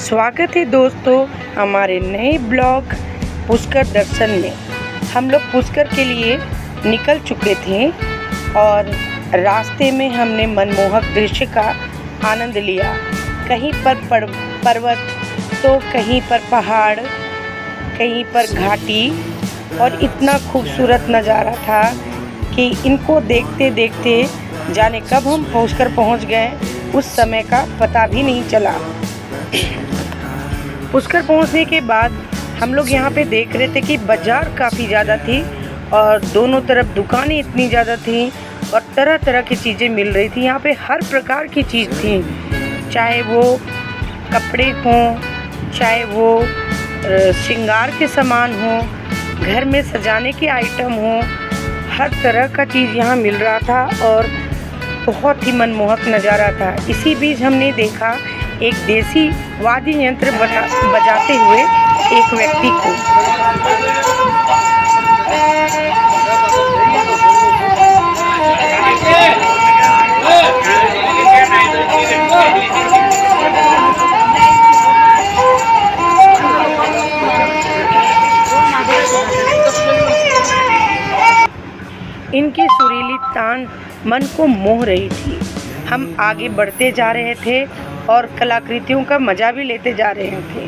स्वागत है दोस्तों हमारे नए ब्लॉग पुष्कर दर्शन में। हम लोग पुष्कर के लिए निकल चुके थे और रास्ते में हमने मनमोहक दृश्य का आनंद लिया। कहीं पर पर्वत तो कहीं पर पहाड़, कहीं पर घाटी और इतना खूबसूरत नज़ारा था कि इनको देखते देखते जाने कब हम पुष्कर पहुंच गए, उस समय का पता भी नहीं चला। पुष्कर पहुंचने के बाद हम लोग यहाँ पे देख रहे थे कि बाज़ार काफ़ी ज़्यादा थी और दोनों तरफ दुकानें इतनी ज़्यादा थी और तरह तरह की चीज़ें मिल रही थी। यहाँ पे हर प्रकार की चीज़ थी, चाहे वो कपड़े हों, चाहे वो श्रृंगार के सामान हों, घर में सजाने के आइटम हों, हर तरह का चीज़ यहाँ मिल रहा था और बहुत ही मनमोहक नज़ारा था। इसी बीच हमने देखा एक देसी वाद्य यंत्र बजाते हुए एक व्यक्ति को। इनकी सुरीली तान मन को मोह रही थी। हम आगे बढ़ते जा रहे थे और कलाकृतियों का मज़ा भी लेते जा रहे थे।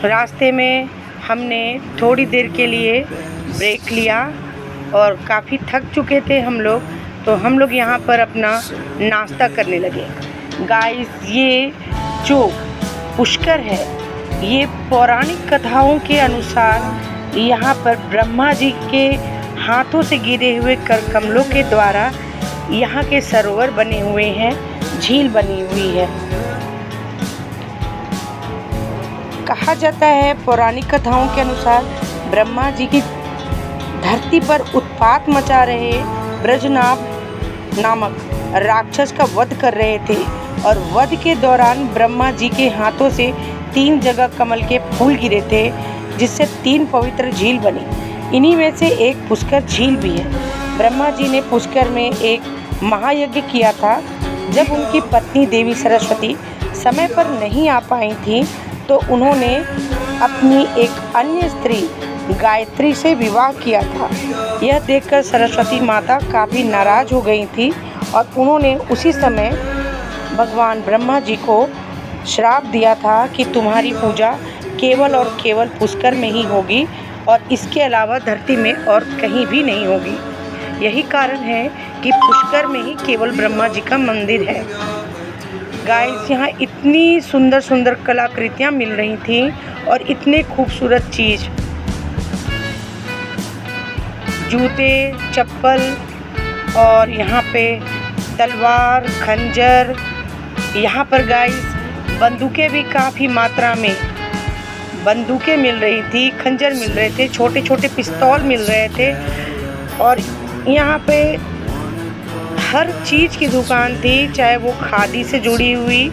रास्ते में हमने थोड़ी देर के लिए ब्रेक लिया और काफ़ी थक चुके थे हम लोग, तो हम लोग यहाँ पर अपना नाश्ता करने लगे। गाइस, ये जो पुष्कर है, ये पौराणिक कथाओं के अनुसार यहाँ पर ब्रह्मा जी के हाथों से गिरे हुए कर कमलों के द्वारा यहाँ के सरोवर बने हुए हैं, झील बनी हुई है। कहा जाता है पौराणिक कथाओं के अनुसार ब्रह्मा जी की धरती पर उत्पात मचा रहे ब्रजनाभ नामक राक्षस का वध कर रहे थे और वध के दौरान ब्रह्मा जी के हाथों से 3 जगह कमल के फूल गिरे थे, जिससे 3 पवित्र झील बनी। इन्हीं में से एक पुष्कर झील भी है। ब्रह्मा जी ने पुष्कर में एक महायज्ञ किया था। जब उनकी पत्नी देवी सरस्वती समय पर नहीं आ पाई थी तो उन्होंने अपनी एक अन्य स्त्री गायत्री से विवाह किया था। यह देखकर सरस्वती माता काफ़ी नाराज़ हो गई थी और उन्होंने उसी समय भगवान ब्रह्मा जी को श्राप दिया था कि तुम्हारी पूजा केवल और केवल पुष्कर में ही होगी और इसके अलावा धरती में और कहीं भी नहीं होगी। यही कारण है कि पुष्कर में ही केवल ब्रह्मा जी का मंदिर है। गाइस, यहाँ इतनी सुंदर सुंदर कलाकृतियाँ मिल रही थी और इतने खूबसूरत चीज़, जूते, चप्पल और यहाँ पे तलवार, खंजर। यहाँ पर गाइस बंदूकें भी काफ़ी मात्रा में बंदूकें मिल रही थी, खंजर मिल रहे थे, छोटे छोटे पिस्तौल मिल रहे थे और यहाँ पे हर चीज़ की दुकान थी, चाहे वो खादी से जुड़ी हुई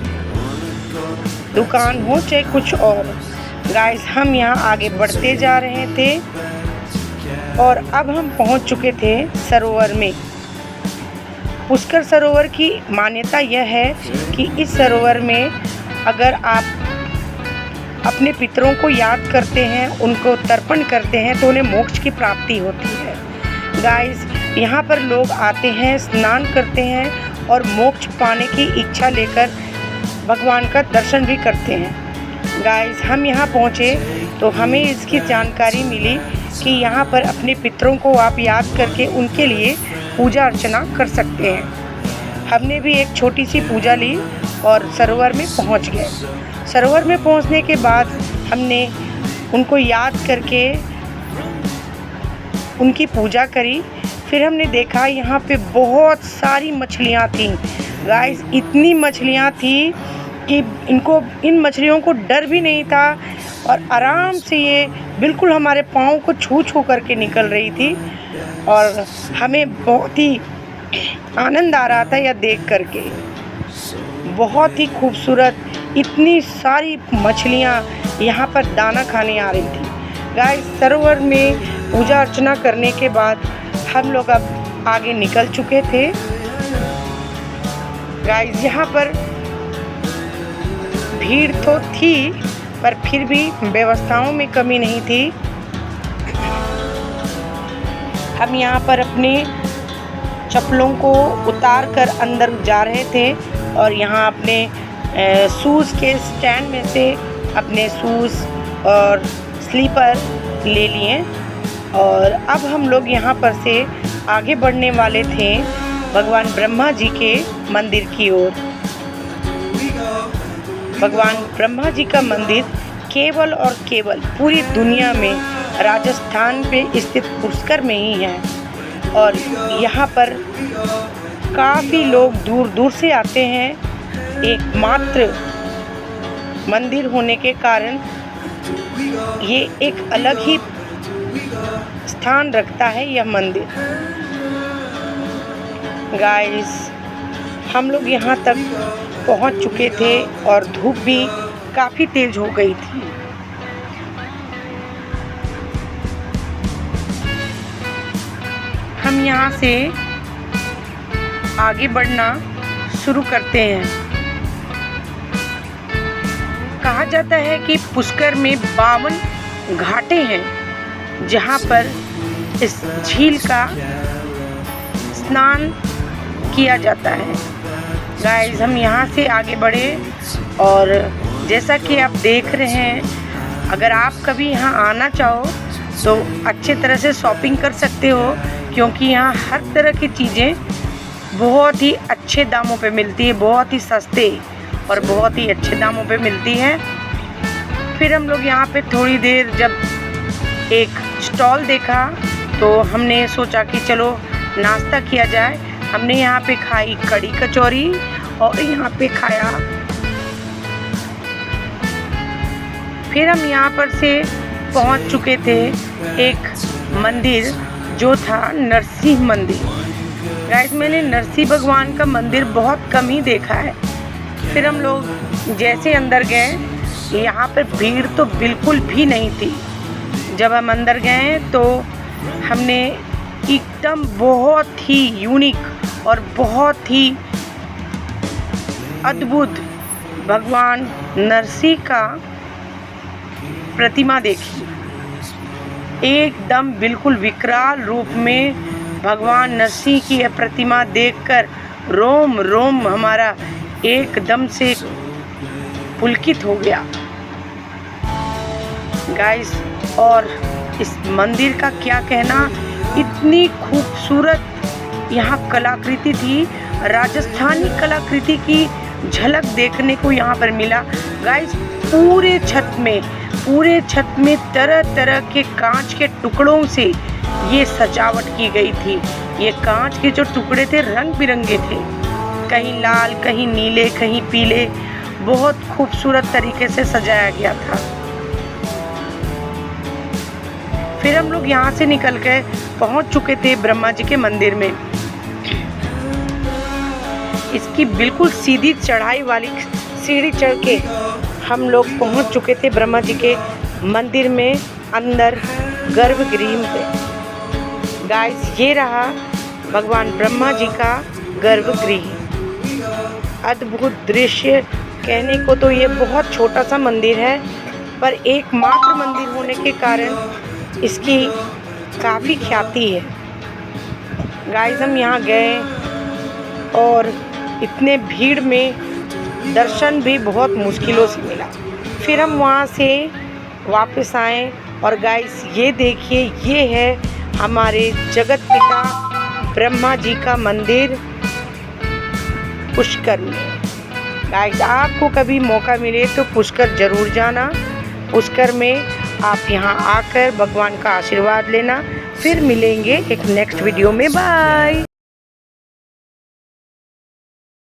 दुकान हो चाहे कुछ और। गाइस, हम यहाँ आगे बढ़ते जा रहे थे और अब हम पहुँच चुके थे सरोवर में। पुष्कर सरोवर की मान्यता यह है कि इस सरोवर में अगर आप अपने पितरों को याद करते हैं, उनको तर्पण करते हैं तो उन्हें मोक्ष की प्राप्ति होती है। गाइस, यहाँ पर लोग आते हैं, स्नान करते हैं और मोक्ष पाने की इच्छा लेकर भगवान का दर्शन भी करते हैं। गाइस, हम यहाँ पहुँचे तो हमें इसकी जानकारी मिली कि यहाँ पर अपने पितरों को आप याद करके उनके लिए पूजा अर्चना कर सकते हैं। हमने भी एक छोटी सी पूजा ली और सरोवर में पहुँच गए। सरोवर में पहुँचने के बाद हमने उनको याद करके उनकी पूजा करी। फिर हमने देखा यहाँ पे बहुत सारी मछलियाँ थीं। गाइस, इतनी मछलियाँ थी कि इन मछलियों को डर भी नहीं था और आराम से ये बिल्कुल हमारे पाँव को छू छू करके निकल रही थी और हमें बहुत ही आनंद आ रहा था यह देख करके। बहुत ही खूबसूरत इतनी सारी मछलियाँ यहाँ पर दाना खाने आ रही थी। गाइस, सरोवर में पूजा अर्चना करने के बाद हम लोग अब आगे निकल चुके थे। गाइस, यहाँ पर भीड़ तो थी पर फिर भी व्यवस्थाओं में कमी नहीं थी। हम यहाँ पर अपने चप्पलों को उतार कर अंदर जा रहे थे और यहाँ अपने शूज़ के स्टैंड में से अपने शूज़ और स्लीपर ले लिए और अब हम लोग यहाँ पर से आगे बढ़ने वाले थे भगवान ब्रह्मा जी के मंदिर की ओर। भगवान ब्रह्मा जी का मंदिर केवल और केवल पूरी दुनिया में राजस्थान पे स्थित पुष्कर में ही है और यहाँ पर काफ़ी लोग दूर दूर से आते हैं। एकमात्र मंदिर होने के कारण ये एक अलग ही स्थान रखता है यह मंदिर। गाइस, हम लोग यहाँ तक पहुँच चुके थे और धूप भी काफ़ी तेज हो गई थी। हम यहाँ से आगे बढ़ना शुरू करते हैं। कहा जाता है कि पुष्कर में 52 घाटें हैं जहाँ पर इस झील का स्नान किया जाता है। गाइस, हम यहाँ से आगे बढ़े और जैसा कि आप देख रहे हैं, अगर आप कभी यहाँ आना चाहो तो अच्छे तरह से शॉपिंग कर सकते हो क्योंकि यहाँ हर तरह की चीज़ें बहुत ही अच्छे दामों पे मिलती है, बहुत ही सस्ते और बहुत ही अच्छे दामों पे मिलती है। फिर हम लोग यहाँ पे थोड़ी देर जब एक स्टॉल देखा तो हमने सोचा कि चलो नाश्ता किया जाए। हमने यहाँ पे खाई कड़ी कचौरी और यहाँ पे खाया। फिर हम यहाँ पर से पहुँच चुके थे एक मंदिर जो था नरसिंह मंदिर। गाइस, मैंने नरसिंह भगवान का मंदिर बहुत कम ही देखा है। फिर हम लोग जैसे अंदर गए, यहाँ पर भीड़ तो बिल्कुल भी नहीं थी। जब हम अंदर गए तो हमने एकदम बहुत ही यूनिक और बहुत ही अद्भुत भगवान नरसिंह का प्रतिमा देखी। एकदम बिल्कुल विकराल रूप में भगवान नरसिंह की यह प्रतिमा देखकर रोम रोम हमारा एकदम से पुलकित हो गया। गाइस, और इस मंदिर का क्या कहना, इतनी खूबसूरत यहाँ कलाकृति थी, राजस्थानी कलाकृति की झलक देखने को यहाँ पर मिला। गाइस, पूरे छत में तरह तरह के कांच के टुकड़ों से ये सजावट की गई थी। ये कांच के जो टुकड़े थे रंग बिरंगे थे, कहीं लाल, कहीं नीले, कहीं पीले, बहुत खूबसूरत तरीके से सजाया गया था। फिर हम लोग यहाँ से निकल के पहुँच चुके थे ब्रह्मा जी के मंदिर में। इसकी बिल्कुल सीधी चढ़ाई वाली सीढ़ी चढ़ के हम लोग पहुँच चुके थे ब्रह्मा जी के मंदिर में, अंदर गर्भगृह में। गाइस, ये रहा भगवान ब्रह्मा जी का गर्भगृह। अद्भुत दृश्य, कहने को तो ये बहुत छोटा सा मंदिर है पर एकमात्र मंदिर होने के कारण इसकी काफ़ी ख्याति है। गाइस, हम यहाँ गए और इतने भीड़ में दर्शन भी बहुत मुश्किलों से मिला। फिर हम वहाँ से वापस आए और गाइस, ये देखिए, ये है हमारे जगत पिता ब्रह्मा जी का मंदिर पुष्कर में। गाइस, आपको कभी मौका मिले तो पुष्कर ज़रूर जाना। पुष्कर में आप यहाँ आकर भगवान का आशीर्वाद लेना। फिर मिलेंगे एक नेक्स्ट वीडियो में। बाय।